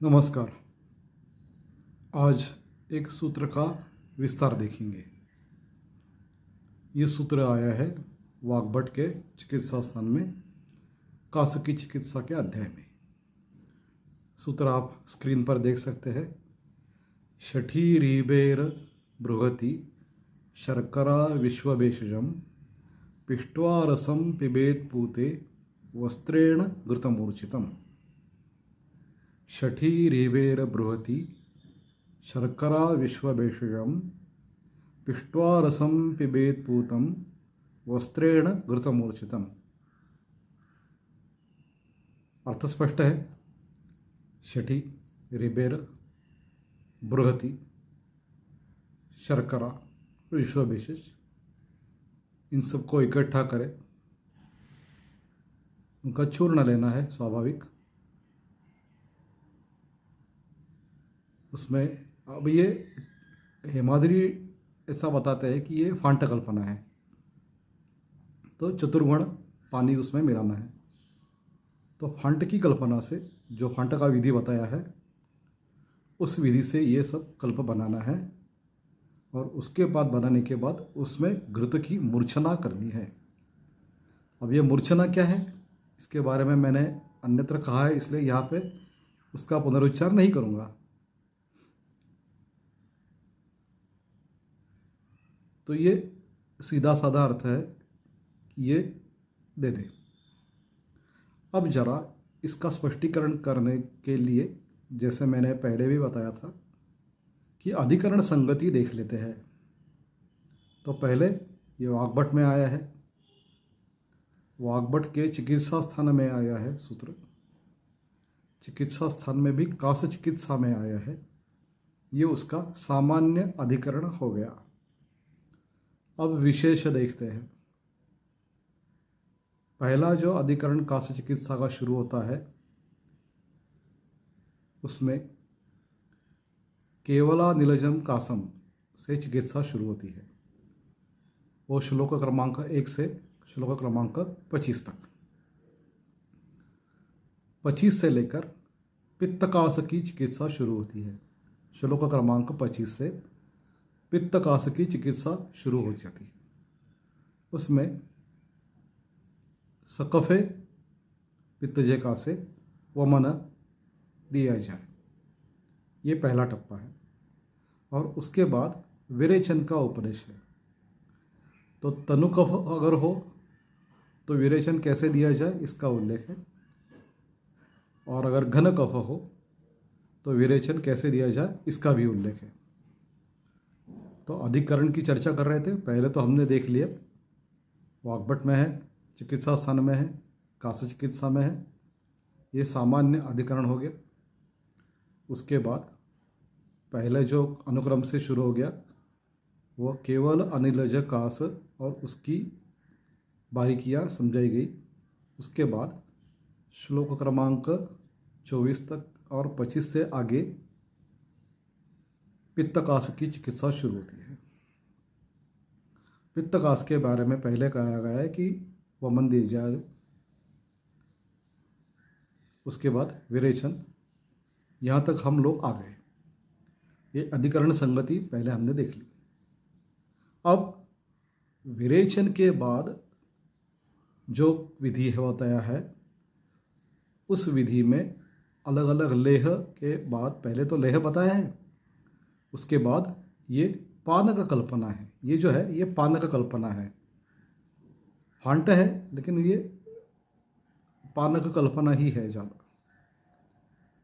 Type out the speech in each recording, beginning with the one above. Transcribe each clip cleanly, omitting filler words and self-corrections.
नमस्कार। आज एक सूत्र का विस्तार देखेंगे। ये सूत्र आया है वाग्भट के चिकित्सा स्थान में कासकी चिकित्सा के अध्याय में। सूत्र आप स्क्रीन पर देख सकते हैं। शठीरीबेर बृहति शर्करा विश्वभेषजम पिष्ट्वा रसम पिबेत पूते वस्त्रेण घृतमूर्छितम। शठीरीबेर बृहति शर्करा विश्वभेषजम पिष्ट्वा रसम पिबेत पूतम वस्त्रेण घृतमूर्छितम। अर्थ स्पष्ट है। शठी, रिबेर, बृहति, शर्करा, विश्वभेषज, इन सबको इकट्ठा करें। उनका चूर्ण लेना है स्वाभाविक। उसमें अब ये हेमाद्री ऐसा बताते हैं कि ये फांट कल्पना है, तो चतुर्गुण पानी उसमें मिलाना है। तो फांट की कल्पना से जो फांट का विधि बताया है उस विधि से ये सब कल्प बनाना है, और उसके बाद बनाने के बाद उसमें घृत की मूर्छना करनी है। अब ये मूर्छना क्या है इसके बारे में मैंने अन्यत्र कहा है, इसलिए यहाँ पे उसका पुनरुच्चार नहीं करूँगा। तो ये सीधा साधा अर्थ है कि ये दे दे। अब जरा इसका स्पष्टीकरण करने के लिए, जैसे मैंने पहले भी बताया था, कि अधिकरण संगति देख लेते हैं। तो पहले ये वाग्भट में आया है, वाग्भट के चिकित्सा स्थान में आया है सूत्र, चिकित्सा स्थान में भी कास चिकित्सा में आया है। ये उसका सामान्य अधिकरण हो गया। अब विशेष देखते हैं। पहला जो अधिकरण कास चिकित्सा का शुरू होता है उसमें केवला नीलजम कासम से चिकित्सा शुरू होती है। वो श्लोक क्रमांक 1 से श्लोक क्रमांक 25 तक। 25 से लेकर पित्तकास की चिकित्सा शुरू होती है। श्लोक क्रमांक 25 से पित्तकास की चिकित्सा शुरू हो जाती है। उसमें सकफे पित्तजे का से वमन दिया जाए, ये पहला टप्पा है। और उसके बाद विरेचन का उपदेश है। तो तनुकफ अगर हो तो विरेचन कैसे दिया जाए इसका उल्लेख है, और अगर घन कफ हो तो विरेचन कैसे दिया जाए इसका भी उल्लेख है। तो अधिकरण की चर्चा कर रहे थे। पहले तो हमने देख लिया वाग्भट में है, चिकित्सा स्थान में है, कास चिकित्सा में है, ये सामान्य अधिकरण हो गया। उसके बाद पहले जो अनुक्रम से शुरू हो गया वो केवल अनिलज कास और उसकी बारीकियाँ समझाई गई। उसके बाद श्लोक क्रमांक 24 तक और 25 से आगे पित्तकास की चिकित्सा शुरू होती है। पित्तकास के बारे में पहले कहा गया है कि वमन दी जाए, उसके बाद विरेचन, यहाँ तक हम लोग आ गए। ये अधिकरण संगति पहले हमने देख ली। अब विरेचन के बाद जो विधि है बताया है, उस विधि में अलग अलग लेह के बाद, पहले तो लेह बताया है, उसके बाद ये पानक कल्पना है। ये जो है ये पानक कल्पना है, फांट है लेकिन ये पानक कल्पना ही है ज़्यादा।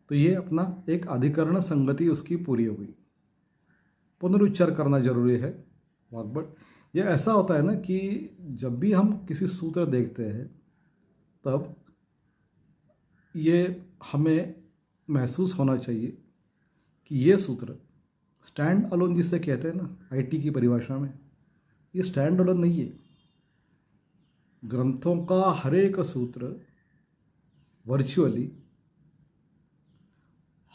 तो ये अपना एक अधिकरण संगति उसकी पूरी हो गई। पुनरुच्चार करना जरूरी है वाग्भट। ये ऐसा होता है ना कि जब भी हम किसी सूत्र देखते हैं तब ये हमें महसूस होना चाहिए कि ये सूत्र स्टैंड अलोन जिसे कहते हैं ना आईटी की परिभाषा में, ये स्टैंड अलोन नहीं है। ग्रंथों का हर एक सूत्र वर्चुअली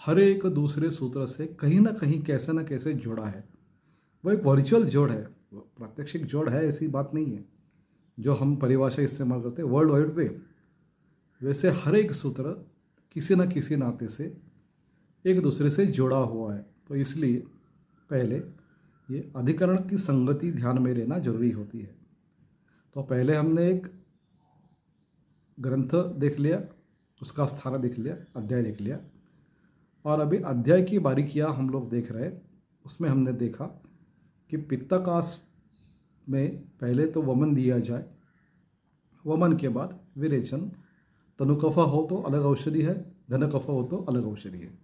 हर एक दूसरे सूत्र से कहीं ना कहीं कैसे ना कैसे जोड़ा है। वो एक वर्चुअल जोड़ है, वो प्रात्यक्षिक जोड़ है, ऐसी बात नहीं है जो हम परिभाषा इस्तेमाल करते हैं वर्ल्ड वाइड वेब। वैसे हर एक सूत्र किसी न किसी नाते से एक दूसरे से जुड़ा हुआ है। तो इसलिए पहले ये अधिकरण की संगति ध्यान में लेना जरूरी होती है। तो पहले हमने एक ग्रंथ देख लिया, उसका स्थान देख लिया, अध्याय देख लिया, और अभी अध्याय की बारीकियां हम लोग देख रहे हैं। उसमें हमने देखा कि पित्तकाश में पहले तो वमन दिया जाए, वमन के बाद विरेचन। तनुकफा हो तो अलग औषधि है, घनकफा हो तो अलग औषधि है।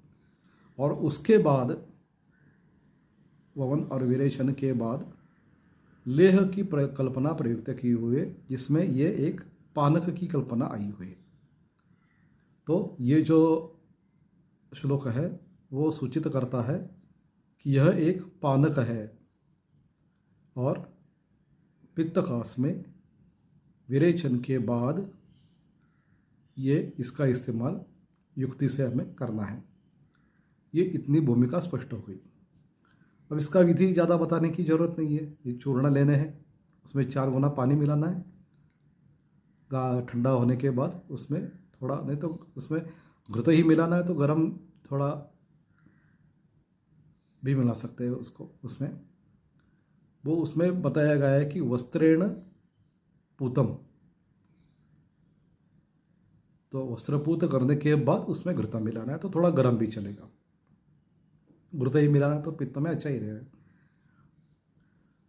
और उसके बाद वमन और विरेचन के बाद लेह की कल्पना प्रयुक्त की हुई है, जिसमें ये एक पानक की कल्पना आई हुई है। तो ये जो श्लोक है वो सूचित करता है कि यह एक पानक है, और पित्तकाश में विरेचन के बाद ये इसका इस्तेमाल युक्ति से हमें करना है। ये इतनी भूमिका स्पष्ट हो गई। अब इसका विधि ज़्यादा बताने की ज़रूरत नहीं है। ये चूर्ण लेने हैं, उसमें 4 गुना पानी मिलाना है, ठंडा होने के बाद उसमें थोड़ा, नहीं तो उसमें घृत ही मिलाना है तो गरम थोड़ा भी मिला सकते हैं उसको। उसमें बताया गया है कि वस्त्रेण पूतम, तो वस्त्रपूत करने के बाद उसमें घृता मिलाना है, तो थोड़ा गर्म भी चलेगा। घृता ही मिलाना है तो पित्त में अच्छा ही रहेगा,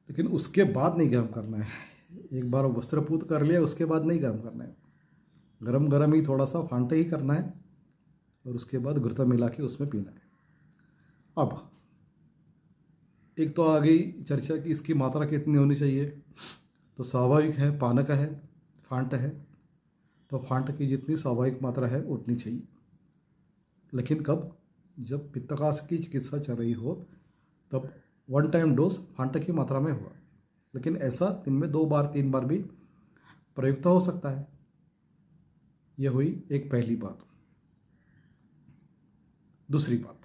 लेकिन उसके बाद नहीं गर्म करना है। एक बार वस्त्रपूत कर लिया उसके बाद नहीं गर्म करना है, गरम गरम ही थोड़ा सा फांटे ही करना है, और उसके बाद घृता मिला के उसमें पीना है। अब एक तो आ गई चर्चा कि इसकी मात्रा कितनी होनी चाहिए। तो स्वाभाविक है, पानक है, फांट है, तो फांट की जितनी स्वाभाविक मात्रा है उतनी चाहिए। लेकिन कब? जब पित्तकाश की चिकित्सा चल रही हो तब 1 टाइम डोज फांट की मात्रा में हुआ। लेकिन ऐसा दिन में 2 बार 3 बार भी प्रयुक्त हो सकता है। यह हुई एक पहली बात। दूसरी बात,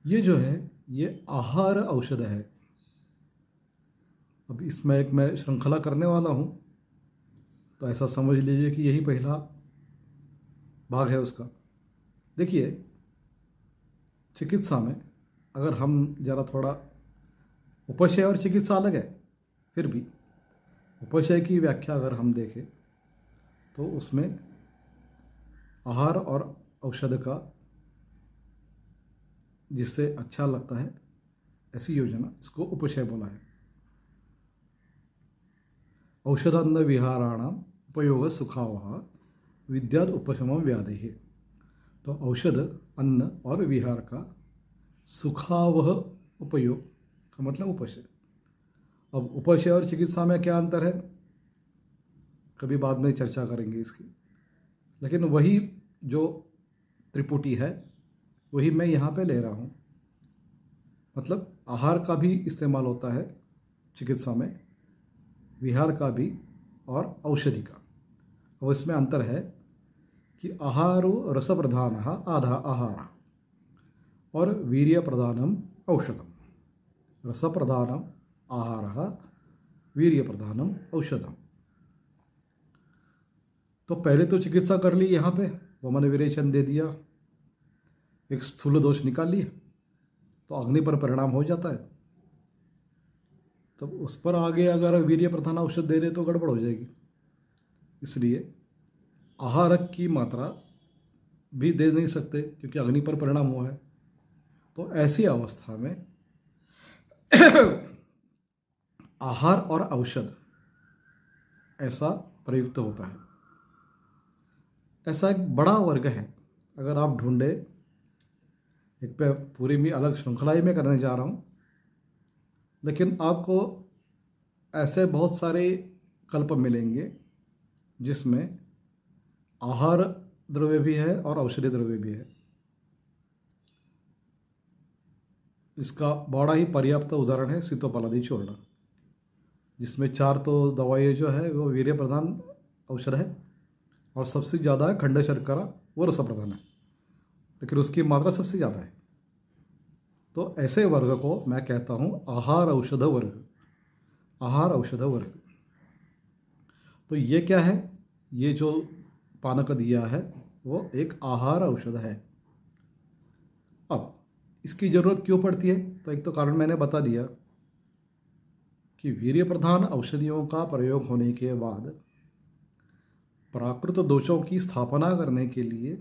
ये जो है ये आहार औषध है। अब इसमें एक मैं श्रृंखला करने वाला हूँ, तो ऐसा समझ लीजिए कि यही पहला भाग है उसका। देखिए, चिकित्सा में अगर हम ज़रा थोड़ा, उपशय और चिकित्सा अलग है, फिर भी उपशय की व्याख्या अगर हम देखें तो उसमें आहार और औषध का जिससे अच्छा लगता है ऐसी योजना, इसको उपशय बोला है। औषधान्न विहाराणाम उपयोग सुखावह विद्याद उपशमम व्याधि। तो औषध, अन्न और विहार का सुखावह उपयोग का मतलब उपशय। अब उपशय और चिकित्सा में क्या अंतर है, कभी बाद में चर्चा करेंगे इसकी। लेकिन वही जो त्रिपुटी है वही मैं यहाँ पे ले रहा हूँ। मतलब आहार का भी इस्तेमाल होता है चिकित्सा में, विहार का भी, और औषधि का। अब इसमें अंतर है कि आहारो रस प्रधान आधा आहार और वीर्य प्रधानम औषधम। रस प्रधानम आहार, वीर्य प्रधानम औषधम। तो पहले तो चिकित्सा कर ली, यहाँ पे वमन विरेचन दे दिया, एक स्थूल दोष निकाल लिया, तो अग्नि पर परिणाम हो जाता है। तब उस पर आगे अगर वीर्य प्रधान औषध दे दे तो गड़बड़ हो जाएगी। इसलिए आहार की मात्रा भी दे नहीं सकते क्योंकि अग्नि पर परिणाम हुआ है। तो ऐसी अवस्था में आहार और औषध ऐसा प्रयुक्त होता है। ऐसा एक बड़ा वर्ग है, अगर आप ढूंढे, एक पे पूरी में अलग श्रृंखला ही में करने जा रहा हूँ, लेकिन आपको ऐसे बहुत सारे कल्प मिलेंगे जिसमें आहार द्रव्य भी है और औषधि द्रव्य भी है। इसका बड़ा ही पर्याप्त उदाहरण है सीतोपलादी चूर्ण, जिसमें 4 तो दवाई जो है वो वीर्य प्रधान औषध है, और सबसे ज़्यादा है खंड शर्करा, वो रस प्रधान है, लेकिन उसकी मात्रा सबसे ज़्यादा है। तो ऐसे वर्ग को मैं कहता हूँ आहार औषध वर्ग। आहार औषध वर्ग। तो ये क्या है, ये जो पानक दिया है वो एक आहार औषध है। अब इसकी ज़रूरत क्यों पड़ती है? तो एक तो कारण मैंने बता दिया कि वीर्य प्रधान औषधियों का प्रयोग होने के बाद प्राकृत दोषों की स्थापना करने के लिए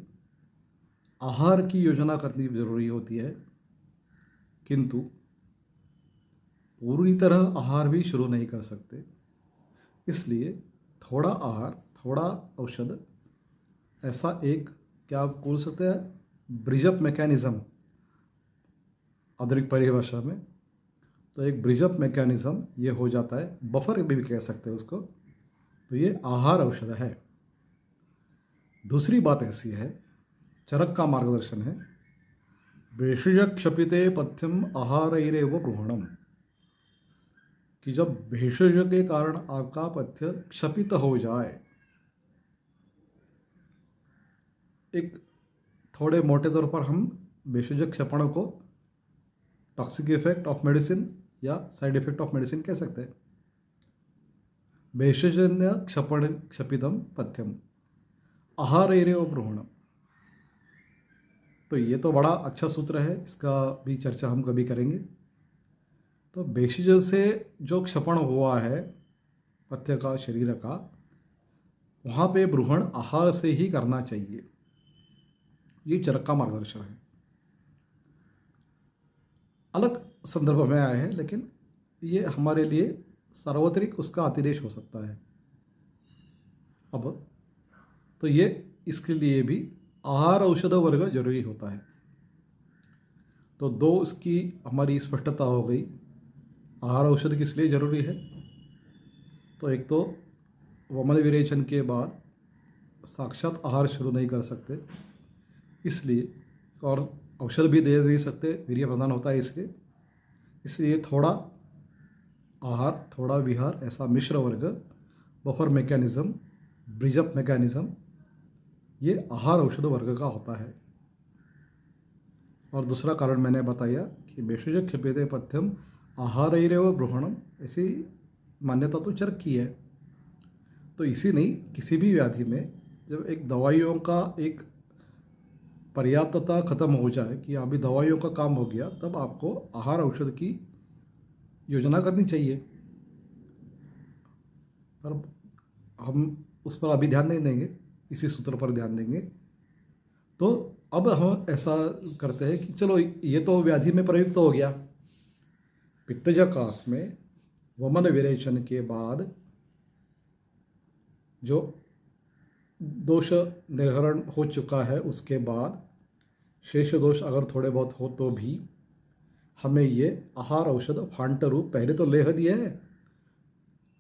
आहार की योजना करनी जरूरी होती है, किंतु पूरी तरह आहार भी शुरू नहीं कर सकते। इसलिए थोड़ा आहार, थोड़ा औषध, ऐसा एक, क्या आप बोल सकते हैं, ब्रिज अप मैकेनिज्म आधुनिक परिभाषा में। तो एक ब्रिज अप मैकेनिज्म ये हो जाता है, बफर भी कह सकते हैं उसको। तो ये आहार औषध है। दूसरी बात ऐसी है, चरक का मार्गदर्शन है, भेषज क्षपिते पथ्यम आहारैरेव गृहणम, कि जब भेषज के कारण आपका पथ्य क्षपित हो जाए, एक थोड़े मोटे तौर पर हम भेषज क्षपण को टॉक्सिक इफेक्ट ऑफ मेडिसिन या साइड इफेक्ट ऑफ मेडिसिन कह सकते हैं। भेषजन्य क्षपण क्षपितम पथ्यम आहारैरेव गृहणम, तो ये तो बड़ा अच्छा सूत्र है, इसका भी चर्चा हम कभी करेंगे। तो भेषज से जो क्षपण हुआ है पथ्य का, शरीर का, वहाँ पे ब्रूहण आहार से ही करना चाहिए। ये चरक का मार्गदर्शन है। अलग संदर्भ में आया है, लेकिन ये हमारे लिए सार्वत्रिक उसका अतिदेश हो सकता है। अब तो ये इसके लिए भी आहार औषध वर्ग जरूरी होता है। तो दो इसकी हमारी स्पष्टता हो गई। आहार औषध किस लिए जरूरी है? तो एक तो वमन विरेचन के बाद साक्षात आहार शुरू नहीं कर सकते, इसलिए, और औषध भी दे नहीं सकते, वीर्य प्रदान होता है इसलिए थोड़ा आहार थोड़ा विहार, ऐसा मिश्र वर्ग, बफर मैकेनिज्म, ब्रिजअप मैकेनिज्म, ये आहार औषध वर्ग का होता है। और दूसरा कारण मैंने बताया कि भेषज क्षपेते पथ्यम आहारैरेव गृहणम, ऐसी मान्यता तो चरक की है। तो इसी नहीं, किसी भी व्याधि में जब एक दवाइयों का एक पर्याप्तता खत्म हो जाए कि अभी दवाइयों का काम हो गया, तब आपको आहार औषध की योजना करनी चाहिए। पर हम उस पर अभी ध्यान नहीं देंगे, इसी सूत्र पर ध्यान देंगे। तो अब हम ऐसा करते हैं कि चलो ये तो व्याधि में प्रयुक्त हो गया। पित्तज कास में वमन विरेचन के बाद जो दोष निर्हरण हो चुका है, उसके बाद शेष दोष अगर थोड़े बहुत हो तो भी हमें ये आहार औषध फांट रूप, पहले तो लेह दिए है,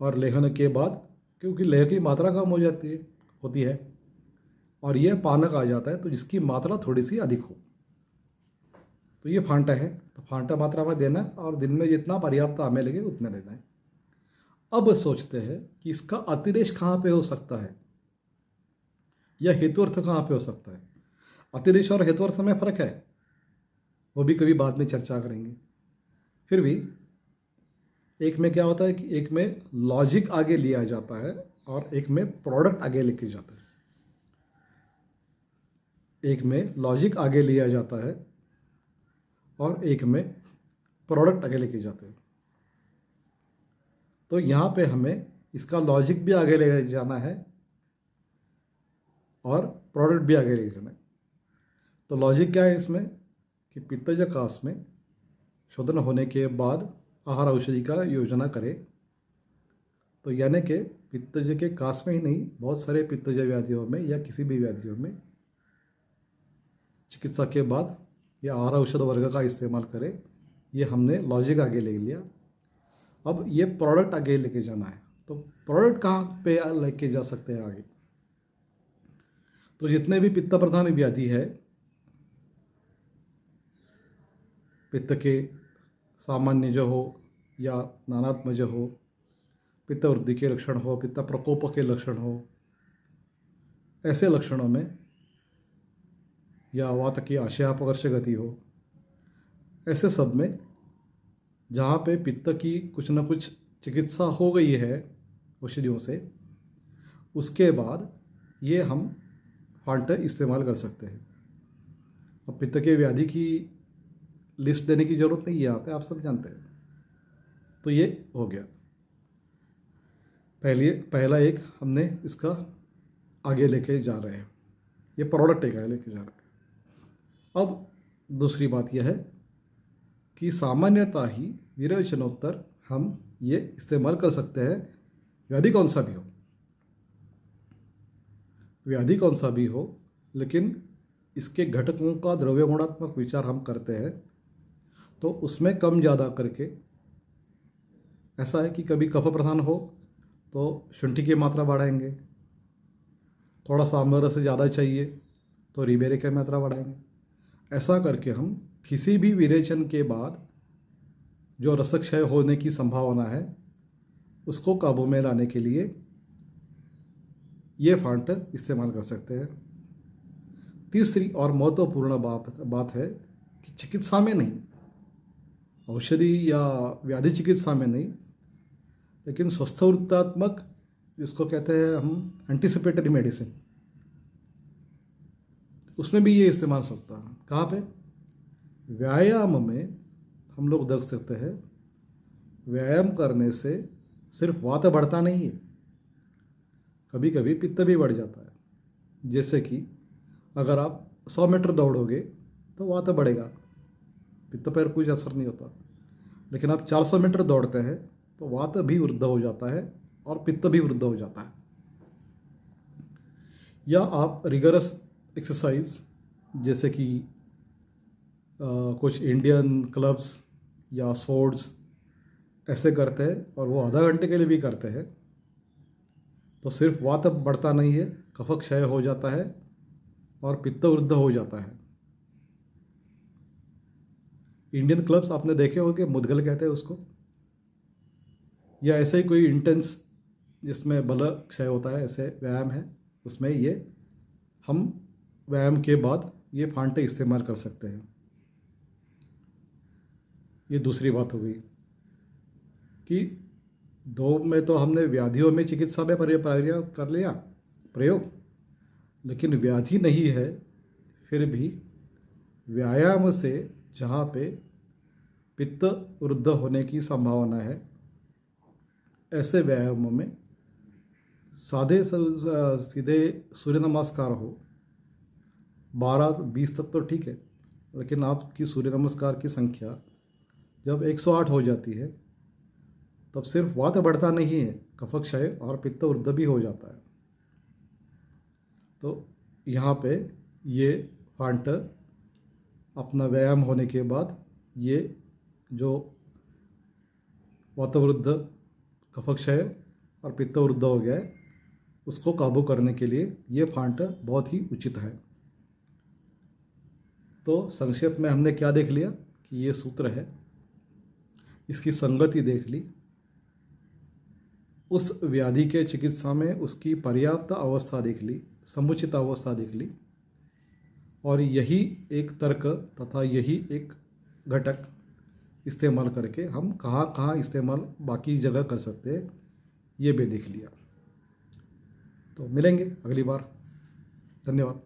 और लेहन के बाद क्योंकि लेह की मात्रा कम हो जाती है होती है और ये पानक आ जाता है, तो जिसकी मात्रा थोड़ी सी अधिक हो, तो ये फांटा है। तो फांटा मात्रा में देना और दिन में जितना पर्याप्त हमें लगे उतना देना है। अब सोचते हैं कि इसका अतिदेश कहाँ पे हो सकता है या हेतुअर्थ कहाँ पे हो सकता है। अतिदेश और हेतुअर्थ में फर्क है, वो भी कभी बाद में चर्चा करेंगे। फिर भी एक में क्या होता है कि एक में लॉजिक आगे लिया जाता है और एक में प्रोडक्ट आगे लेके जाता है। एक में लॉजिक आगे लिया जाता है और एक में प्रोडक्ट आगे लेके जाते हैं। तो यहाँ पे हमें इसका लॉजिक भी आगे ले जाना है और प्रोडक्ट भी आगे ले जाना है। तो लॉजिक क्या है इसमें कि पित्तज कास में शोधन होने के बाद आहार औषधि का योजना करें। तो यानी कि पित्तज के कास में ही नहीं, बहुत सारे पित्तज व्याधियों में या किसी भी व्याधियों में चिकित्सा के बाद या आहार औषध वर्ग का इस्तेमाल करें। ये हमने लॉजिक आगे ले लिया। अब ये प्रोडक्ट आगे लेके जाना है। तो प्रोडक्ट कहाँ पे लेके जा सकते हैं आगे? तो जितने भी पित्त प्रधान व्याधि है, पित्त के सामान्य जो हो या नानात्म जो हो, पित्त वृद्धि के लक्षण हो, पित्त प्रकोप के लक्षण हो, ऐसे लक्षणों में, या वात की आशयापकर्ष गति हो, ऐसे सब में जहाँ पे पित्त की कुछ न कुछ चिकित्सा हो गई है औषधियों से, उसके बाद ये हम फांट इस्तेमाल कर सकते हैं। अब पित्त के व्याधि की लिस्ट देने की ज़रूरत नहीं है यहाँ पे, आप सब जानते हैं। तो ये हो गया पहला एक हमने इसका आगे लेके जा रहे हैं, ये प्रोडक्ट एक आगे लेके जा रहे हैं। अब दूसरी बात यह है कि सामान्यतः ही विरेचनोत्तर हम ये इस्तेमाल कर सकते हैं, व्याधि कौन सा भी हो, लेकिन इसके घटकों का द्रव्य गुणात्मक विचार हम करते हैं तो उसमें कम ज़्यादा करके ऐसा है कि कभी कफ प्रधान हो तो शुंठी की मात्रा बढ़ाएंगे, थोड़ा सांबर से ज़्यादा चाहिए तो रिबेरे की मात्रा बढ़ाएंगे। ऐसा करके हम किसी भी विरेचन के बाद जो रसक्षय होने की संभावना है उसको काबू में लाने के लिए ये फांट इस्तेमाल कर सकते हैं। तीसरी और महत्वपूर्ण बात है कि चिकित्सा में नहीं, औषधि या व्याधि चिकित्सा में नहीं, लेकिन स्वस्थवृत्तात्मक जिसको कहते हैं हम एंटीसिपेटरी मेडिसिन, उसमें भी ये इस्तेमाल हो सकता है। कहाँ पे? व्यायाम में हम लोग देख सकते हैं, व्यायाम करने से सिर्फ वात बढ़ता नहीं है, कभी कभी पित्त भी बढ़ जाता है। जैसे कि अगर आप 100 मीटर दौड़ोगे तो वात बढ़ेगा, पित्त पर कुछ असर नहीं होता। लेकिन आप 400 मीटर दौड़ते हैं तो वात भी वृद्ध हो जाता है और पित्त भी वृद्ध हो जाता है। या आप रिगरस एक्सरसाइज जैसे कि कुछ इंडियन क्लब्स या स्पोर्ट्स ऐसे करते हैं और वो आधा घंटे के लिए भी करते हैं, तो सिर्फ वात बढ़ता नहीं है, कफ क्षय हो जाता है और पित्त वृद्ध हो जाता है। इंडियन क्लब्स आपने देखे होंगे, मुद्गल कहते हैं उसको, या ऐसे ही कोई इंटेंस जिसमें बल क्षय होता है, ऐसे व्यायाम है, उसमें ये हम व्यायाम के बाद ये फांटे इस्तेमाल कर सकते हैं। ये दूसरी बात हो गई कि दो में तो हमने व्याधियों में चिकित्सा में प्रयोग कर लिया प्रयोग, लेकिन व्याधि नहीं है फिर भी व्यायाम से जहाँ पे पित्त वृद्ध होने की संभावना है, ऐसे व्यायामों में सीधे सूर्य नमस्कार हो 12-20 तक तो ठीक है, लेकिन आपकी सूर्य नमस्कार की संख्या जब 108 हो जाती है तब सिर्फ वात बढ़ता नहीं है, कफ क्षय और पित्त वृद्ध भी हो जाता है। तो यहाँ पे ये फांट अपना व्यायाम होने के बाद ये जो वातवृद्ध कफ क्षय और पित्त वृद्ध हो गया है उसको काबू करने के लिए ये फांट बहुत ही उचित है। तो संक्षेप में हमने क्या देख लिया कि ये सूत्र है, इसकी संगति देख ली, उस व्याधि के चिकित्सा में उसकी पर्याप्त अवस्था देख ली, समुचित अवस्था देख ली, और यही एक तर्क तथा यही एक घटक इस्तेमाल करके हम कहाँ कहाँ इस्तेमाल बाकी जगह कर सकते हैं ये भी देख लिया। तो मिलेंगे अगली बार। धन्यवाद।